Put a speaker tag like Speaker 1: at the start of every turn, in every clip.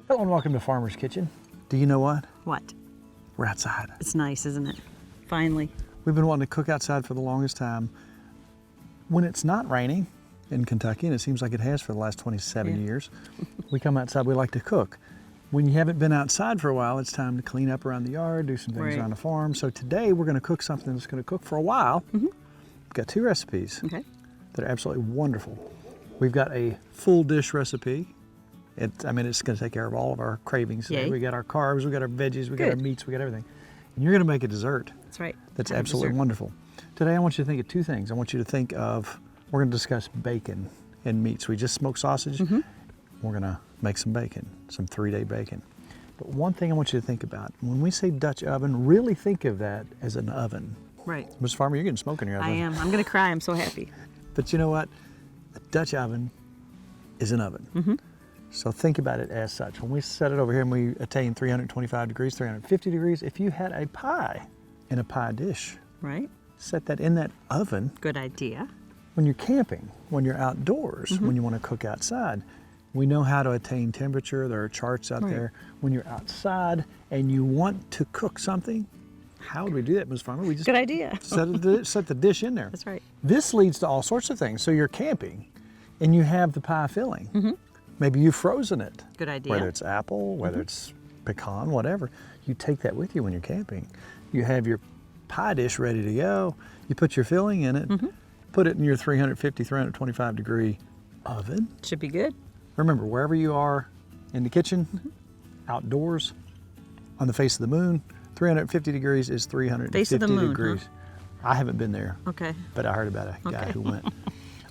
Speaker 1: Hello and welcome to Farmer's Kitchen. Do you know what?
Speaker 2: What?
Speaker 1: We're outside.
Speaker 2: It's nice, isn't it? Finally.
Speaker 1: We've been wanting to cook outside for the longest time. When it's not raining in Kentucky, and it seems like it has for the last 27 years, we come outside, we like to cook. When you haven't been outside for a while, it's time to clean up around the yard, do some things around the farm. So today we're gonna cook something that's gonna cook for a while. We've got two recipes that are absolutely wonderful. We've got a full dish recipe. It's gonna take care of all of our cravings today. We got our carbs, we got our veggies, we got our meats, we got everything. And you're gonna make a dessert.
Speaker 2: That's right.
Speaker 1: That's absolutely wonderful. Today I want you to think of two things. I want you to think of, we're gonna discuss bacon and meats. We just smoked sausage. We're gonna make some bacon, some 3-day bacon. But one thing I want you to think about, when we say Dutch oven, really think of that as an oven.
Speaker 2: Right.
Speaker 1: Ms. Farmer, you're getting smoke in your oven.
Speaker 2: I am. I'm gonna cry, I'm so happy.
Speaker 1: But you know what? A Dutch oven is an oven. So think about it as such. When we set it over here and we attain 325 degrees, 350 degrees, if you had a pie in a pie dish, set that in that oven.
Speaker 2: Good idea.
Speaker 1: When you're camping, when you're outdoors, when you want to cook outside, we know how to attain temperature. There are charts out there. When you're outside and you want to cook something, how would we do that, Ms. Farmer? We just
Speaker 2: Good idea.
Speaker 1: set the dish in there.
Speaker 2: That's right.
Speaker 1: This leads to all sorts of things. So you're camping and you have the pie filling. Maybe you've frozen it.
Speaker 2: Good idea.
Speaker 1: Whether it's apple, whether it's pecan, whatever. You take that with you when you're camping. You have your pie dish ready to go. You put your filling in it, put it in your 350, 325 degree oven.
Speaker 2: Should be good.
Speaker 1: Remember, wherever you are in the kitchen, outdoors, on the face of the moon, 350 degrees is 350
Speaker 2: face of the moon,
Speaker 1: degrees. I haven't been there, but I heard about a guy who went.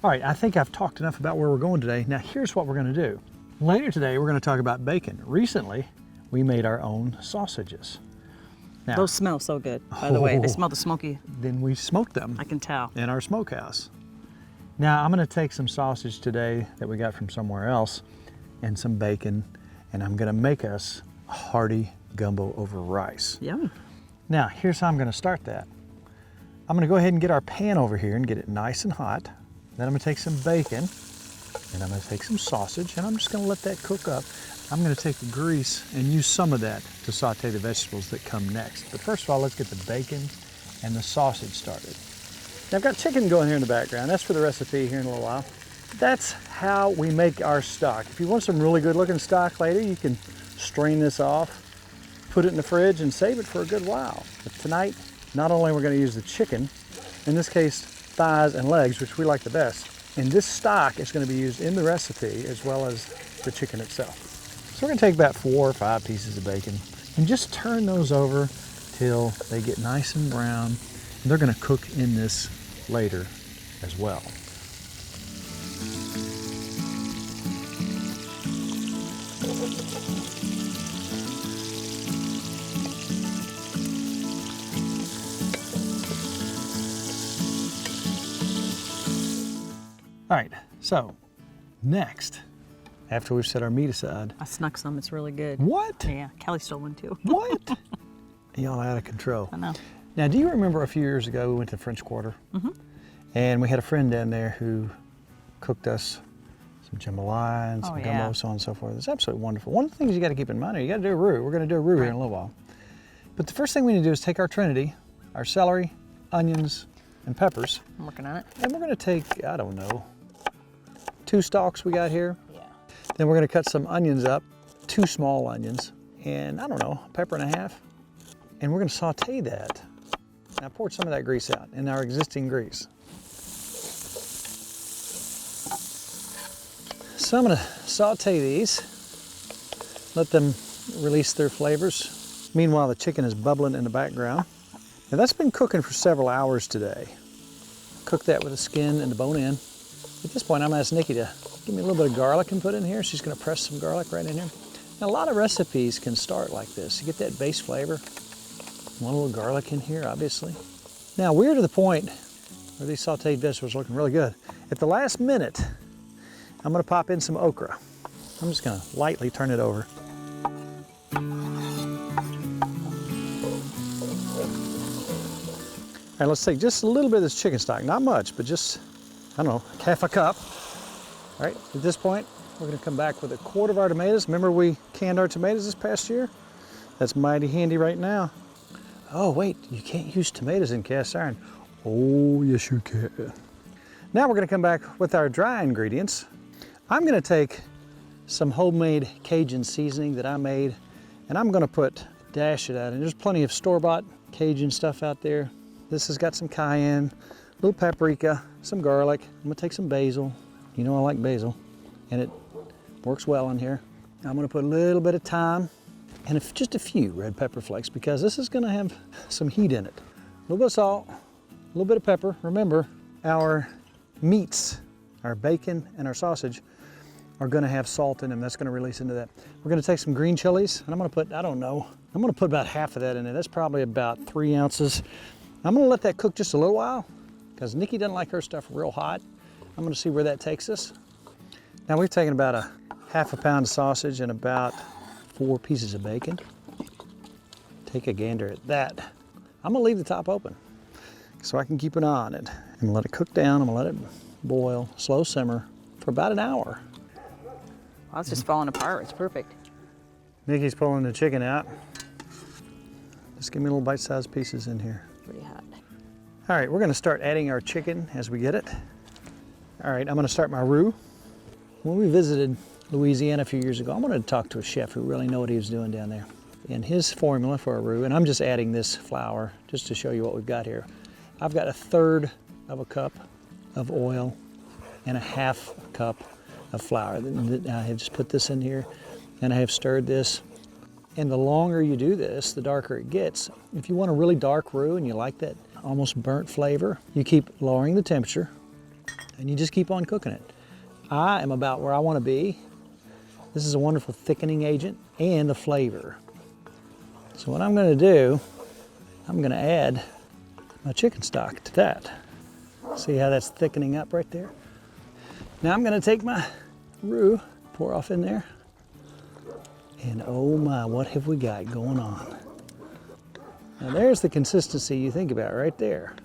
Speaker 1: All right, I think I've talked enough about where we're going today. Now here's what we're gonna do. Later today, we're gonna talk about bacon. Recently, we made our own sausages. Now,
Speaker 2: those smell so good, by the way. They smell the smoky.
Speaker 1: Then we smoked them.
Speaker 2: I can tell.
Speaker 1: In our smokehouse. Now I'm gonna take some sausage today that we got from somewhere else and some bacon, and I'm gonna make us a hearty gumbo over rice.
Speaker 2: Yummy.
Speaker 1: Now, here's how I'm gonna start that. I'm gonna go ahead and get our pan over here and get it nice and hot. Then I'm gonna take some bacon, and I'm gonna take some sausage, and I'm just gonna let that cook up. I'm gonna take the grease and use some of that to saute the vegetables that come next. But first of all, let's get the bacon and the sausage started. Now I've got chicken going here in the background. That's for the recipe here in a little while. That's how we make our stock. If you want some really good looking stock later, you can strain this off, put it in the fridge, and save it for a good while. But tonight, not only we're gonna use the chicken, in this case, thighs and legs, which we like the best. And this stock is going to be used in the recipe as well as the chicken itself. So we're going to take about 4 or 5 pieces of bacon and just turn those over till they get nice and brown. And they're going to cook in this later as well. All right, so next, after we've set our meat aside.
Speaker 2: I snuck some, it's really good.
Speaker 1: What?
Speaker 2: Yeah, Kelly stole one too.
Speaker 1: What? Y'all out of control.
Speaker 2: I know.
Speaker 1: Now, do you remember a few years ago we went to French Quarter? And we had a friend down there who cooked us some jambalaya and some gumbo, so on and so forth. It's absolutely wonderful. One of the things you gotta keep in mind are you gotta do a roux. We're gonna do a roux here in a little while. But the first thing we need to do is take our trinity, our celery, onions, and peppers.
Speaker 2: I'm working on it.
Speaker 1: And we're gonna take, I don't know, 2 stalks we got here. Then we're gonna cut some onions up, 2 small onions, and I don't know, a pepper and a half. And we're gonna saute that. Now pour some of that grease out in our existing grease. So I'm gonna saute these, let them release their flavors. Meanwhile, the chicken is bubbling in the background. Now that's been cooking for several hours today. Cook that with the skin and the bone in. At this point, I'm gonna ask Nikki to give me a little bit of garlic and put in here. She's gonna press some garlic right in here. Now, a lot of recipes can start like this. You get that base flavor. One little garlic in here, obviously. Now, we're to the point where these sauteed vegetables are looking really good. At the last minute, I'm gonna pop in some okra. I'm just gonna lightly turn it over. All right, let's take just a little bit of this chicken stock. Not much, but just, I don't know, half a cup. All right, at this point, We're gonna come back with a quart of our tomatoes. Remember we canned our tomatoes this past year? That's mighty handy right now. Oh wait, you can't use tomatoes in cast iron. Oh, yes you can. Now we're gonna come back with our dry ingredients. I'm gonna take some homemade Cajun seasoning that I made, and I'm gonna dash it out. And there's plenty of store-bought Cajun stuff out there. This has got some cayenne, a little paprika, some garlic. I'm gonna take some basil. You know I like basil, and it works well in here. I'm gonna put a little bit of thyme and just a few red pepper flakes because this is gonna have some heat in it. A little bit of salt, a little bit of pepper. Remember, our meats, our bacon and our sausage are gonna have salt in them. That's gonna release into that. We're gonna take some green chilies, and I'm gonna put, I don't know, I'm gonna put about half of that in there. That's probably about 3 ounces. I'm gonna let that cook just a little while because Nikki doesn't like her stuff real hot. I'm gonna see where that takes us. Now we've taken about a half a pound of sausage and about 4 pieces of bacon. Take a gander at that. I'm gonna leave the top open so I can keep an eye on it. I'm gonna let it cook down. I'm gonna let it boil, slow simmer for about an hour.
Speaker 2: Well, it's just falling apart. It's perfect.
Speaker 1: Nikki's pulling the chicken out. Just give me little bite-sized pieces in here.
Speaker 2: Pretty hot.
Speaker 1: All right, we're gonna start adding our chicken as we get it. All right, I'm gonna start my roux. When we visited Louisiana a few years ago, I wanted to talk to a chef who really knew what he was doing down there. And his formula for a roux, and I'm just adding this flour just to show you what we've got here. I've got 1/3 of a cup of oil and 1/2 cup of flour. I have just put this in here and I have stirred this. And the longer you do this, the darker it gets. If you want a really dark roux and you like that almost burnt flavor, you keep lowering the temperature and you just keep on cooking it. I am about where I want to be. This is a wonderful thickening agent and the flavor. So what I'm going to do, I'm going to add my chicken stock to that. See how that's thickening up right there? Now I'm going to take my roux, pour off in there, and oh my, what have we got going on? Now there's the consistency you think about right there.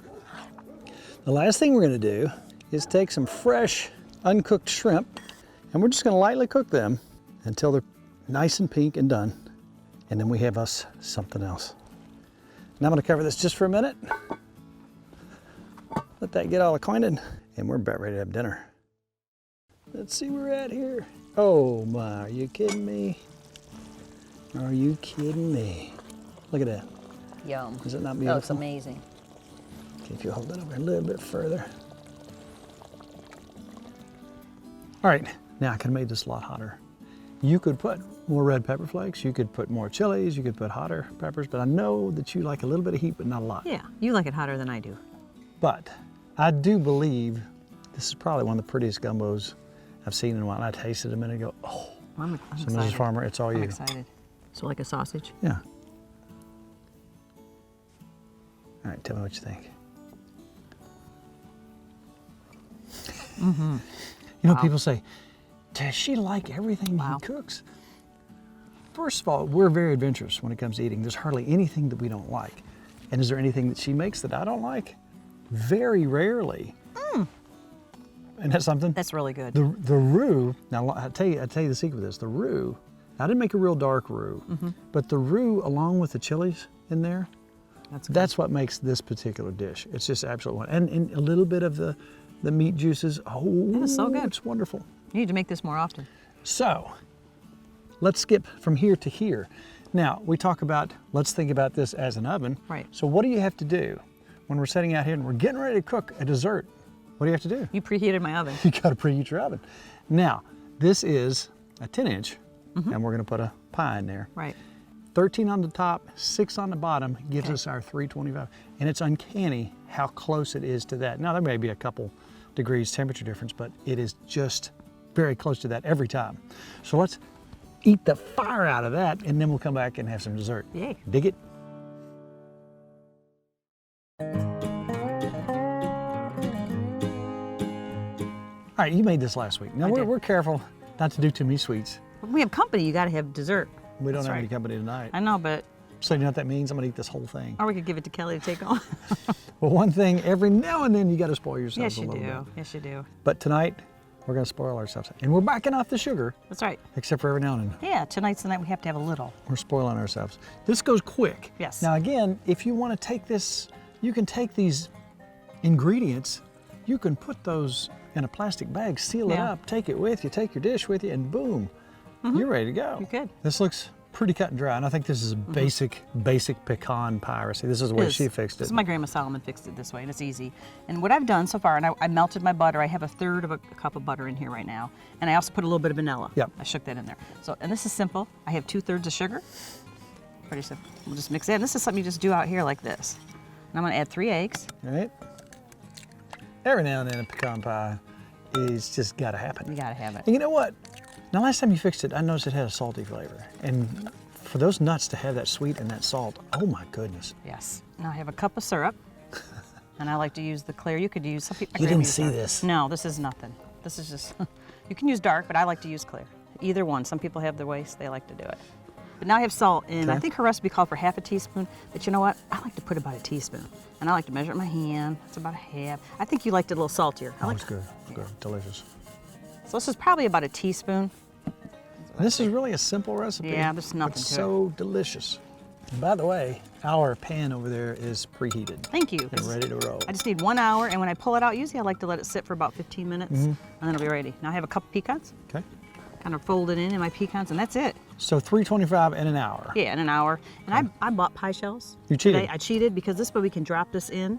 Speaker 1: The last thing we're going to do is take some fresh uncooked shrimp, and we're just going to lightly cook them until they're nice and pink and done. And then we have us something else. Now I'm going to cover this just for a minute. Let that get all acquainted, and we're about ready to have dinner. Let's see where we're at here. Oh my, are you kidding me? Are you kidding me? Look at that.
Speaker 2: Yum.
Speaker 1: Is it not
Speaker 2: That
Speaker 1: beautiful?
Speaker 2: looks amazing.
Speaker 1: Okay, if you hold that over a little bit further. All right, now I could have made this a lot hotter. You could put more red pepper flakes, you could put more chilies, you could put hotter peppers, but I know that you like a little bit of heat, but not a lot.
Speaker 2: Yeah, you like it hotter than I do.
Speaker 1: But I do believe this is probably one of the prettiest gumbos I've seen in a while. And I tasted it a minute ago. Oh,
Speaker 2: I'm
Speaker 1: so
Speaker 2: excited.
Speaker 1: Mrs. Farmer, it's all
Speaker 2: I'm
Speaker 1: you.
Speaker 2: excited. So like a sausage?
Speaker 1: Yeah. All right, tell me what you think.
Speaker 2: Mm-hmm.
Speaker 1: You know,
Speaker 2: Wow.
Speaker 1: people say, does she like everything
Speaker 2: Wow.
Speaker 1: he cooks? First of all, we're very adventurous when it comes to eating. There's hardly anything that we don't like. And is there anything that she makes that I don't like? Very rarely. And that's something.
Speaker 2: That's really good.
Speaker 1: The roux, now I'll tell you the secret of this. The roux, I didn't make a real dark roux, but the roux along with the chilies in there, that's what makes this particular dish. It's just absolutely wonderful. And a little bit of the meat juices. Oh,
Speaker 2: That is so good.
Speaker 1: It's wonderful.
Speaker 2: You need to make this more often.
Speaker 1: So, let's skip from here to here. Now, we talk about, let's think about this as an oven.
Speaker 2: Right.
Speaker 1: So what do you have to do when we're setting out here and we're getting ready to cook a dessert? What do you have to do?
Speaker 2: You preheated my oven.
Speaker 1: You gotta preheat your oven. Now, this is a 10-inch, and we're gonna put a pie in there.
Speaker 2: Right.
Speaker 1: 13 on the top, 6 on the bottom gives us our 325. And it's uncanny how close it is to that. Now, there may be a couple degrees temperature difference, but it is just very close to that every time. So let's eat the fire out of that, and then we'll come back and have some dessert.
Speaker 2: Yay.
Speaker 1: Dig it? All right, you made this last week. Now,
Speaker 2: I did.
Speaker 1: we're careful not to do too many sweets.
Speaker 2: We have company, you gotta have dessert.
Speaker 1: We don't
Speaker 2: That's
Speaker 1: have any
Speaker 2: right.
Speaker 1: company tonight.
Speaker 2: I know, but,
Speaker 1: So you know what that means? I'm gonna eat this whole thing.
Speaker 2: or we could give it to Kelly to take on.
Speaker 1: Well, one thing, every now and then you gotta spoil yourself
Speaker 2: Yes,
Speaker 1: a
Speaker 2: you
Speaker 1: little
Speaker 2: do.
Speaker 1: bit.
Speaker 2: Yes, you do.
Speaker 1: But tonight, We're gonna spoil ourselves. And we're backing off the sugar,
Speaker 2: That's right.
Speaker 1: except for every now and then.
Speaker 2: Yeah, tonight's the night we have to have a little.
Speaker 1: We're spoiling ourselves. This goes quick.
Speaker 2: Yes.
Speaker 1: Now again, if you want to take this, you can take these ingredients, you can put those in a plastic bag, seal it
Speaker 2: Yeah.
Speaker 1: up, take it with you, take your dish with you, and boom, you're ready to go.
Speaker 2: You're good.
Speaker 1: This looks pretty cut and dry, and I think this is a basic pecan pie recipe. This is the way she fixed
Speaker 2: This
Speaker 1: it.
Speaker 2: is my grandma Solomon fixed it this way, and it's easy. And what I've done so far, and I melted my butter. I have a third of a cup of butter in here right now, and I also put a little bit of vanilla.
Speaker 1: Yep.
Speaker 2: I shook that in there. So, and this is simple. I have 2/3 of sugar. Pretty simple. We'll just mix it. And this is something you just do out here like this. And I'm going to add 3 eggs.
Speaker 1: All right. Every now and then a pecan pie is just gotta happen.
Speaker 2: You gotta have it.
Speaker 1: And you know what? Now, last time you fixed it, I noticed it had a salty flavor. And for those nuts to have that sweet and that salt, oh my goodness.
Speaker 2: Yes. Now I have a cup of syrup, and I like to use the clear. You could use some people.
Speaker 1: You didn't see this.
Speaker 2: No, this is nothing. This is just. You can use dark, but I like to use clear. Either one. Some people have their ways; they like to do it. But now I have salt, and I
Speaker 1: Okay.
Speaker 2: think her recipe called for half a teaspoon. But you know what? I like to put about a teaspoon, and I like to measure it in my hand. It's about a half. I think you liked it a little saltier. I
Speaker 1: Oh,
Speaker 2: like
Speaker 1: it's good. It's good. Delicious.
Speaker 2: So this is probably about a teaspoon.
Speaker 1: This is really a simple recipe.
Speaker 2: Yeah, there's nothing
Speaker 1: It's
Speaker 2: to it.
Speaker 1: so delicious. And by the way, our pan over there is preheated
Speaker 2: Thank you.
Speaker 1: and ready to roll.
Speaker 2: I just need 1 hour, and when I pull it out, usually I like to let it sit for about 15 minutes, and then it'll be ready. Now I have a couple pecans,
Speaker 1: Okay.
Speaker 2: kind of fold it in my pecans, and that's it.
Speaker 1: So 325 in an hour.
Speaker 2: Yeah, in an hour. And I bought pie shells.
Speaker 1: You cheated.
Speaker 2: Today. I cheated because this way we can drop this in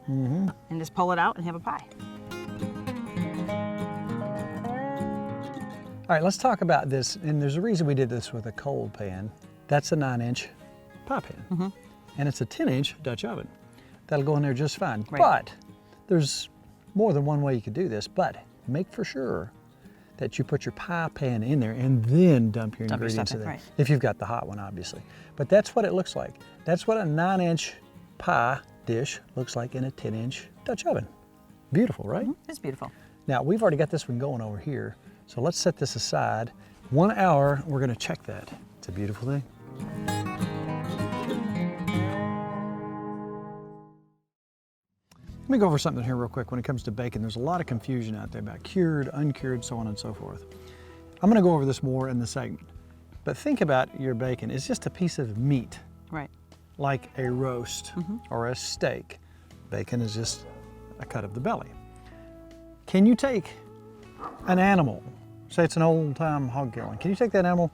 Speaker 2: and just pull it out and have a pie.
Speaker 1: All right, let's talk about this. And there's a reason we did this with a cold pan. That's a 9-inch pie pan. And it's a 10-inch Dutch oven. That'll go in there just fine.
Speaker 2: Right.
Speaker 1: But there's more than one way you could do this. But make for sure that you put your pie pan in there and then dump your
Speaker 2: Dump your
Speaker 1: ingredients
Speaker 2: stuff
Speaker 1: in
Speaker 2: in,
Speaker 1: there.
Speaker 2: right.
Speaker 1: If you've got the hot one, obviously. But that's what it looks like. That's what a 9-inch pie dish looks like in a 10-inch Dutch oven. Beautiful, right?
Speaker 2: It's beautiful.
Speaker 1: Now, we've already got this one going over here, so let's set this aside. 1 hour, we're gonna check that. It's a beautiful thing. Let me go over something here real quick when it comes to bacon. There's a lot of confusion out there about cured, uncured, so on and so forth. I'm gonna go over this more in the segment. But think about your bacon. It's just a piece of meat,
Speaker 2: Right.
Speaker 1: like a roast or a steak. Bacon is just a cut of the belly. Can you take an animal, say it's an old-time hog killing, can you take that animal,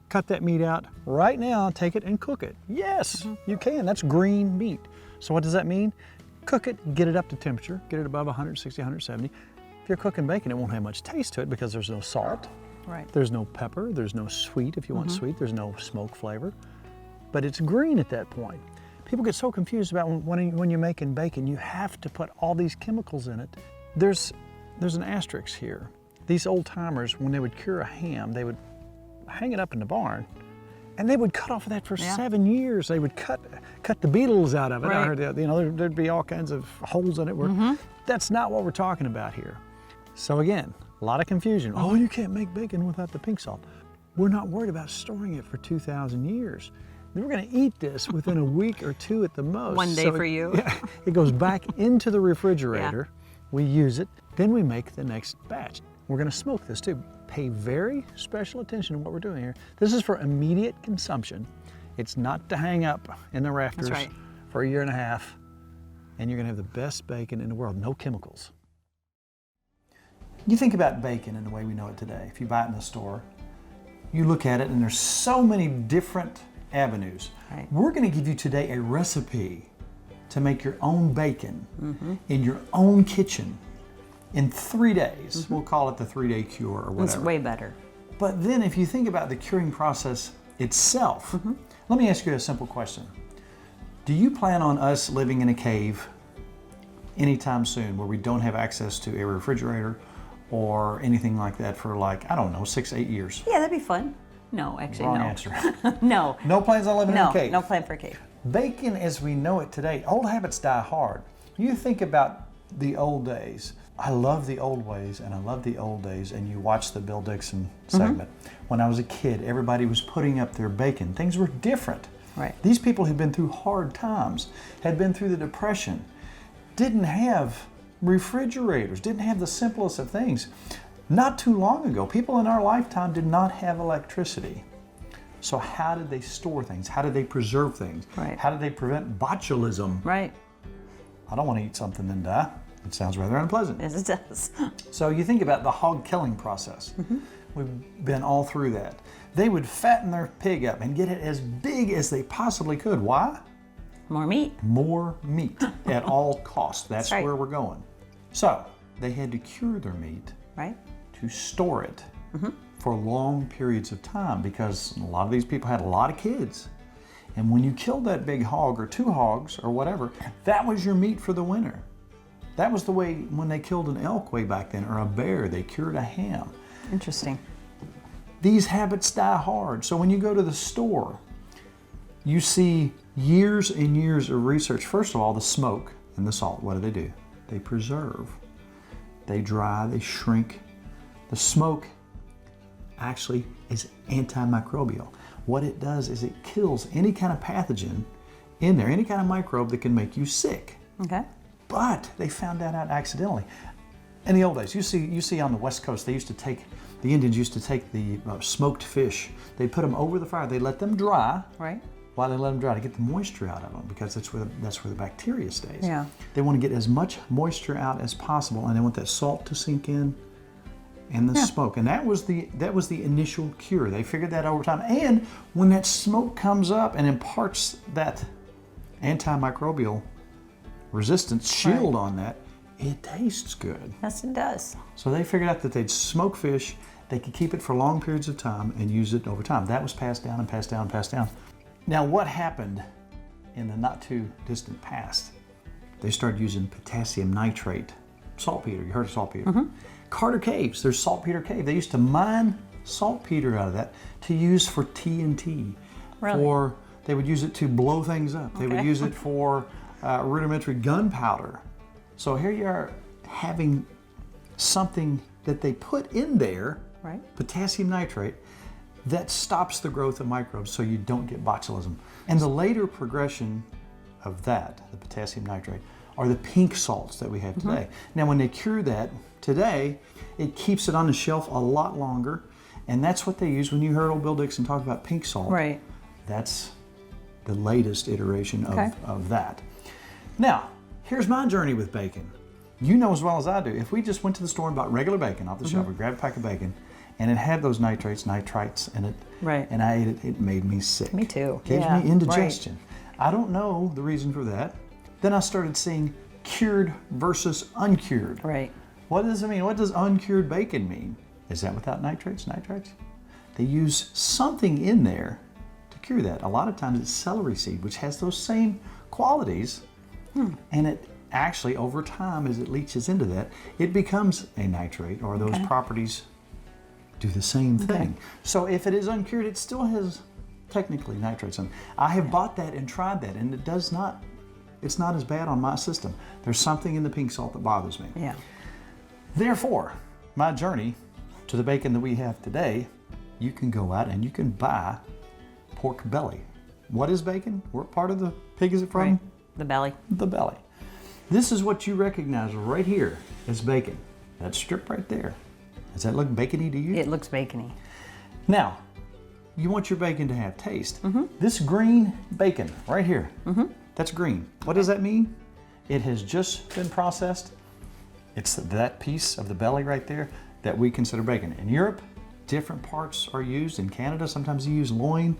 Speaker 1: cut that meat out right now, take it and cook it? Yes, you can. That's green meat. So what does that mean? Cook it, get it up to temperature, get it above 160, 170. If you're cooking bacon, it won't have much taste to it because there's no salt,
Speaker 2: Right.
Speaker 1: there's no pepper, there's no sweet if you want sweet, there's no smoke flavor, but it's green at that point. People get so confused about when you're making bacon, you have to put all these chemicals in it. There's an asterisk here. These old timers, when they would cure a ham, they would hang it up in the barn, and they would cut off of that for 7 years. They would cut the beetles out of it. I
Speaker 2: Right.
Speaker 1: heard that, there'd be all kinds of holes in it. That's not what we're talking about here. So again, a lot of confusion. Oh, you can't make bacon without the pink salt. We're not worried about storing it for 2,000 years. We're gonna eat this within a week or two at the most.
Speaker 2: One day for you.
Speaker 1: Yeah, it goes back into the refrigerator. We use it, then we make the next batch. We're gonna smoke this too. Pay very special attention to what we're doing here. This is for immediate consumption. It's not to hang up in the rafters
Speaker 2: right.
Speaker 1: for a year and a half, and you're gonna have the best bacon in the world, no chemicals. You think about bacon in the way we know it today. If you buy it in the store, you look at it and there's so many different avenues.
Speaker 2: Right.
Speaker 1: We're gonna give you today a recipe to make your own bacon in your own kitchen in 3 days. We'll call it the 3-day cure or
Speaker 2: It's
Speaker 1: whatever.
Speaker 2: way better.
Speaker 1: But then if you think about the curing process itself, let me ask you a simple question. Do you plan on us living in a cave anytime soon where we don't have access to a refrigerator or anything like that for like, I don't know, 6, 8 years?
Speaker 2: Yeah, that'd be fun. No, actually,
Speaker 1: Wrong
Speaker 2: no.
Speaker 1: answer.
Speaker 2: No.
Speaker 1: No plans on living in
Speaker 2: No,
Speaker 1: a cave?
Speaker 2: no plan for a cave.
Speaker 1: Bacon as we know it today, old habits die hard. You think about the old days. I love the old ways and I love the old days, and you watch the Bill Dixon segment. When I was a kid, everybody was putting up their bacon. Things were different.
Speaker 2: Right.
Speaker 1: These people had been through hard times, had been through the Depression, didn't have refrigerators, didn't have the simplest of things. Not too long ago, people in our lifetime did not have electricity. So how did they store things? How did they preserve things?
Speaker 2: Right.
Speaker 1: How did they prevent botulism?
Speaker 2: Right.
Speaker 1: I don't want to eat something and die. It sounds rather unpleasant.
Speaker 2: Yes, it does.
Speaker 1: So you think about the hog killing process. We've been all through that. They would fatten their pig up and get it as big as they possibly could. Why?
Speaker 2: More meat.
Speaker 1: More meat at all costs. That's
Speaker 2: right.
Speaker 1: where we're going. So they had to cure their meat
Speaker 2: Right.
Speaker 1: to store it for long periods of time, because a lot of these people had a lot of kids. And when you killed that big hog or 2 hogs or whatever, that was your meat for the winter. That was the way when they killed an elk way back then, or a bear, they cured a ham.
Speaker 2: Interesting.
Speaker 1: These habits die hard. So when you go to the store, you see years and years of research. First of all, the smoke and the salt, what do? They preserve. They dry, they shrink. The smoke actually is antimicrobial. What it does is it kills any kind of pathogen in there, any kind of microbe that can make you sick.
Speaker 2: Okay.
Speaker 1: But they found that out accidentally. In the old days, you see on the West Coast, the Indians used to take the smoked fish. They'd put them over the fire. They'd let them dry.
Speaker 2: Right.
Speaker 1: While they let them dry to get the moisture out of them, because that's where the bacteria stays.
Speaker 2: Yeah.
Speaker 1: They want to get as much moisture out as possible, and they want that salt to sink in and the smoke. And that was the initial cure. They figured that over time. And when that smoke comes up and imparts that antimicrobial resistance shield on that, it tastes good.
Speaker 2: Yes, it does.
Speaker 1: So they figured out that they'd smoke fish, they could keep it for long periods of time and use it over time. That was passed down and passed down and passed down. Now, what happened in the not too distant past? They started using potassium nitrate, saltpeter. You heard of saltpeter? Carter Caves, there's saltpeter cave. They used to mine saltpeter out of that to use for TNT.
Speaker 2: Really?
Speaker 1: Or they would use it to blow things up. They would use it for rudimentary gunpowder. So here you are having something that they put in there,
Speaker 2: Right.
Speaker 1: potassium nitrate, that stops the growth of microbes so you don't get botulism. And the later progression of that, the potassium nitrate, are the pink salts that we have today. Now when they cure that today, it keeps it on the shelf a lot longer, and that's what they use. When you heard old Bill Dixon talk about pink salt,
Speaker 2: Right.
Speaker 1: that's the latest iteration
Speaker 2: Okay.
Speaker 1: of that. Now, here's my journey with bacon. You know as well as I do, if we just went to the store and bought regular bacon off the shelf, we grabbed a pack of bacon, and it had those nitrites in it,
Speaker 2: Right.
Speaker 1: and I ate it, it made me sick.
Speaker 2: Me too.
Speaker 1: Gives
Speaker 2: Yeah,
Speaker 1: me indigestion. I don't know the reason for that. Then I started seeing cured versus uncured.
Speaker 2: Right.
Speaker 1: What does it mean? What does uncured bacon mean? Is that without nitrates? They use something in there to cure that. A lot of times it's celery seed, which has those same qualities, and it actually, over time, as it leaches into that, it becomes a nitrate, or those properties do the same thing. So if it is uncured, it still has technically nitrates in it. I have bought that and tried that, and it's not as bad on my system. There's something in the pink salt that bothers me.
Speaker 2: Yeah.
Speaker 1: Therefore, my journey to the bacon that we have today, you can go out and you can buy pork belly. What is bacon? What part of the pig is it from?
Speaker 2: Right. The belly.
Speaker 1: The belly. This is what you recognize right here as bacon. That strip right there. Does that look bacony to you?
Speaker 2: It looks bacony.
Speaker 1: Now, you want your bacon to have taste. This green bacon right here, that's green. What does that mean? It has just been processed. It's that piece of the belly right there that we consider bacon. In Europe, different parts are used. In Canada, sometimes you use loin.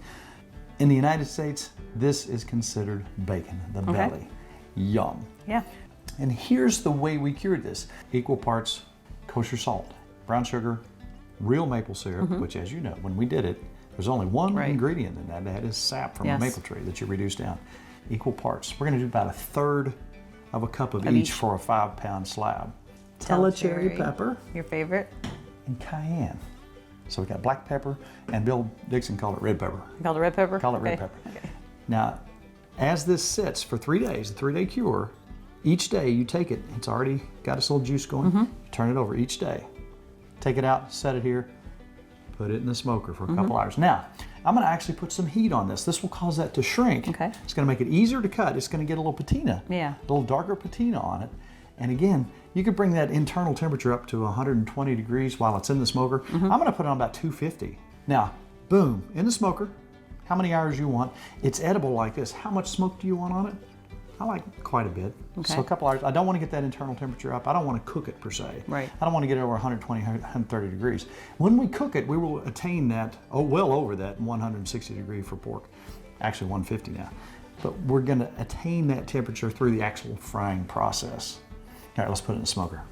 Speaker 1: In the United States, this is considered bacon, the belly. Yum.
Speaker 2: Yeah.
Speaker 1: And here's the way we cured this. Equal parts kosher salt, brown sugar, real maple syrup, which, as you know, when we did it, there's only one ingredient in that. That is sap from a maple tree that you reduce down. Equal parts. We're going to do about 1/3 of a cup of each for a 5-pound slab. Cherry pepper.
Speaker 2: Your favorite?
Speaker 1: And cayenne. So we got black pepper, and Bill Dixon called it red pepper.
Speaker 2: You call it red pepper?
Speaker 1: Call it red pepper.
Speaker 2: Okay.
Speaker 1: Now, as this sits for 3 days, a 3-day cure, each day you take it, it's already got its little juice going, you turn it over each day. Take it out, set it here, put it in the smoker for a couple hours. Now, I'm going to actually put some heat on this. This will cause that to shrink.
Speaker 2: Okay.
Speaker 1: It's going to make it easier to cut. It's going to get a little patina,
Speaker 2: Yeah.
Speaker 1: a little darker patina on it. And again, you could bring that internal temperature up to 120 degrees while it's in the smoker. I'm gonna put it on about 250. Now, boom, in the smoker, how many hours you want. It's edible like this. How much smoke do you want on it? I like quite a bit.
Speaker 2: Okay.
Speaker 1: So a couple hours. I don't want to get that internal temperature up. I don't want to cook it per se.
Speaker 2: Right.
Speaker 1: I don't want to get it over 120, 130 degrees. When we cook it, we will attain that, well over that 160 degree for pork. Actually 150 now. But we're going to attain that temperature through the actual frying process. All right, let's put it in the smoker.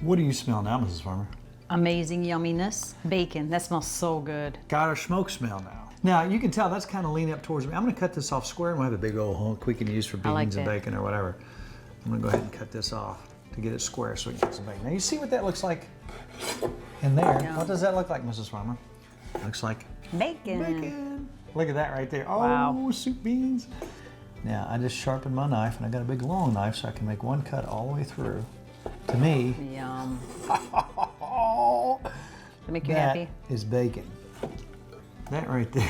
Speaker 1: What do you smell now, Mrs. Farmer?
Speaker 2: Amazing yumminess. Bacon. That smells so good.
Speaker 1: Got our smoke smell now. Now, you can tell that's kind of leaning up towards me. I'm going to cut this off square and we'll have a big old hunk we can use for beans and bacon or whatever. I'm going to go ahead and cut this off to get it square so we can get some bacon. Now, you see what that looks like in there?
Speaker 2: Yeah.
Speaker 1: What does that look like, Mrs. Farmer? Looks like
Speaker 2: Bacon.
Speaker 1: bacon. Look at that right there. Oh,
Speaker 2: Wow.
Speaker 1: soup beans. Now, I just sharpened my knife and I got a big long knife so I can make one cut all the way through. To me,
Speaker 2: Yum.
Speaker 1: oh,
Speaker 2: Does it make you happy?
Speaker 1: that is bacon. That right there.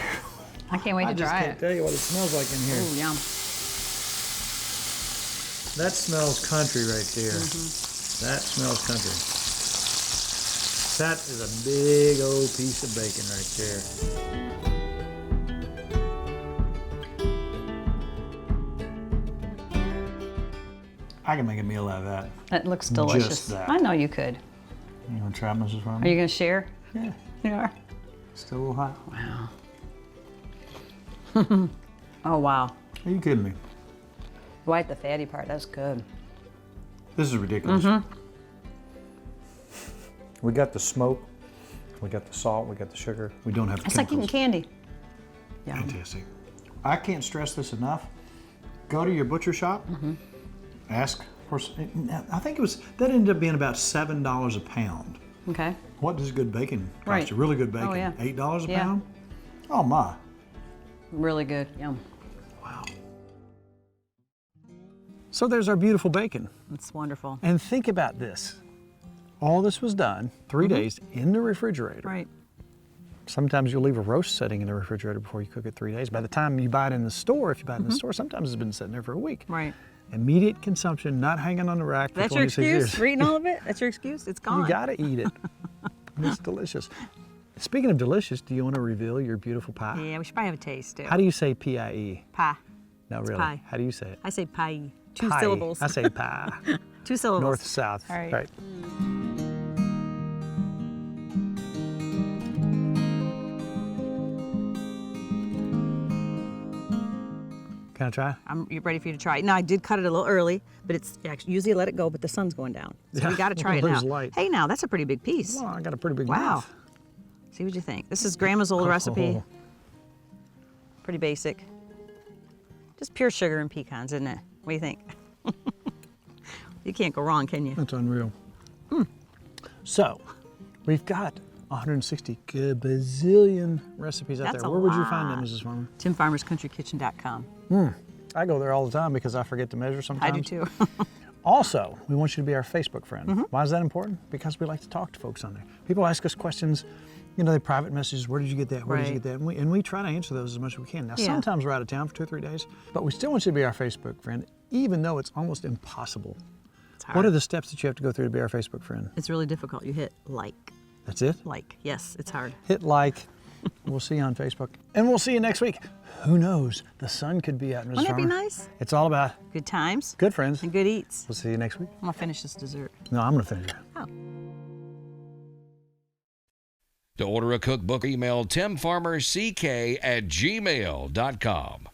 Speaker 2: I can't wait to
Speaker 1: I just
Speaker 2: try
Speaker 1: can't
Speaker 2: it.
Speaker 1: tell you what it smells like in here.
Speaker 2: Ooh, yum.
Speaker 1: That smells country right there.
Speaker 2: Mm-hmm.
Speaker 1: That smells country. That is a big old piece of bacon right there. I can make a meal out of that.
Speaker 2: That looks delicious.
Speaker 1: that.
Speaker 2: I know you could.
Speaker 1: You want to try it, Mrs. Farmer?
Speaker 2: Are you going to share?
Speaker 1: Yeah.
Speaker 2: You are.
Speaker 1: Still a little hot.
Speaker 2: Wow. Oh, wow.
Speaker 1: Are you kidding me?
Speaker 2: White the fatty part. That's good.
Speaker 1: This is ridiculous. We got the smoke, we got the salt, we got the sugar. We don't have
Speaker 2: It's like eating
Speaker 1: chemicals.
Speaker 2: candy. Yeah.
Speaker 1: Fantastic. I can't stress this enough. Go to your butcher shop, ask for, I think it was, that ended up being about $7 a pound.
Speaker 2: Okay.
Speaker 1: What does good bacon cost
Speaker 2: Right.
Speaker 1: you? Really good bacon?
Speaker 2: Oh, yeah.
Speaker 1: $8 a
Speaker 2: Yeah.
Speaker 1: pound? Oh my.
Speaker 2: Really good. Yum.
Speaker 1: Wow. So there's our beautiful bacon.
Speaker 2: It's wonderful.
Speaker 1: And think about this. All this was done 3 days in the refrigerator.
Speaker 2: Right.
Speaker 1: Sometimes you'll leave a roast setting in the refrigerator before you cook it 3 days. By the time you buy it in the store, if you buy it in the store, sometimes it's been sitting there for a week.
Speaker 2: Right.
Speaker 1: Immediate consumption, not hanging on the rack for
Speaker 2: That's your
Speaker 1: 26
Speaker 2: excuse?
Speaker 1: years.
Speaker 2: For eating all of it? That's your excuse? It's gone.
Speaker 1: You gotta eat it. It's delicious. Speaking of delicious, do you want to reveal your beautiful pie?
Speaker 2: Yeah, we should probably have a taste too.
Speaker 1: How do you say P-I-E?
Speaker 2: Pie.
Speaker 1: No, really.
Speaker 2: pie.
Speaker 1: How do you say it?
Speaker 2: I say pie. Two
Speaker 1: Pie.
Speaker 2: syllables.
Speaker 1: I say pie.
Speaker 2: 2 syllables.
Speaker 1: North, south.
Speaker 2: All right.
Speaker 1: Right. Can I try?
Speaker 2: You're ready for you to try it. Now, I did cut it a little early, but it's actually, usually let it go, but the sun's going down. So
Speaker 1: Yeah,
Speaker 2: we got to try
Speaker 1: we'll
Speaker 2: it now.
Speaker 1: lose light.
Speaker 2: Hey, now, that's a pretty big piece.
Speaker 1: Well, I got a pretty big
Speaker 2: Wow.
Speaker 1: mouth.
Speaker 2: See what you think. This is Grandma's old recipe. Pretty basic. Just pure sugar and pecans, isn't it? What do you think? You can't go wrong, can you?
Speaker 1: That's unreal. So, we've got 160 bazillion recipes out
Speaker 2: That's
Speaker 1: there.
Speaker 2: a
Speaker 1: Where would you find them,
Speaker 2: lot.
Speaker 1: Mrs. Farmer?
Speaker 2: TimFarmersCountryKitchen.com.
Speaker 1: I go there all the time because I forget to measure
Speaker 2: I
Speaker 1: sometimes.
Speaker 2: do too.
Speaker 1: Also, we want you to be our Facebook friend. Why is that important? Because we like to talk to folks on there. People ask us questions, you know, they private messages, where did you get that, where did you
Speaker 2: Right.
Speaker 1: get that? And we try to answer those as much as we can. Now,
Speaker 2: Yeah.
Speaker 1: sometimes we're out of town for 2 or 3 days, but we still want you to be our Facebook friend, even though it's almost impossible.
Speaker 2: It's hard.
Speaker 1: What are the steps that you have to go through to be our Facebook friend?
Speaker 2: It's really difficult. You hit like.
Speaker 1: That's it?
Speaker 2: Like. Yes, it's hard.
Speaker 1: Hit like. We'll see you on Facebook. And we'll see you next week. Who knows? The sun could be out, Mrs.
Speaker 2: Wouldn't that be
Speaker 1: Farmer.
Speaker 2: nice?
Speaker 1: It's all about
Speaker 2: Good times
Speaker 1: good friends.
Speaker 2: and good eats.
Speaker 1: We'll see you next week.
Speaker 2: I'm going to finish this dessert.
Speaker 1: No, I'm going to finish it.
Speaker 2: Oh.
Speaker 3: To order a cookbook, email timfarmerck@gmail.com.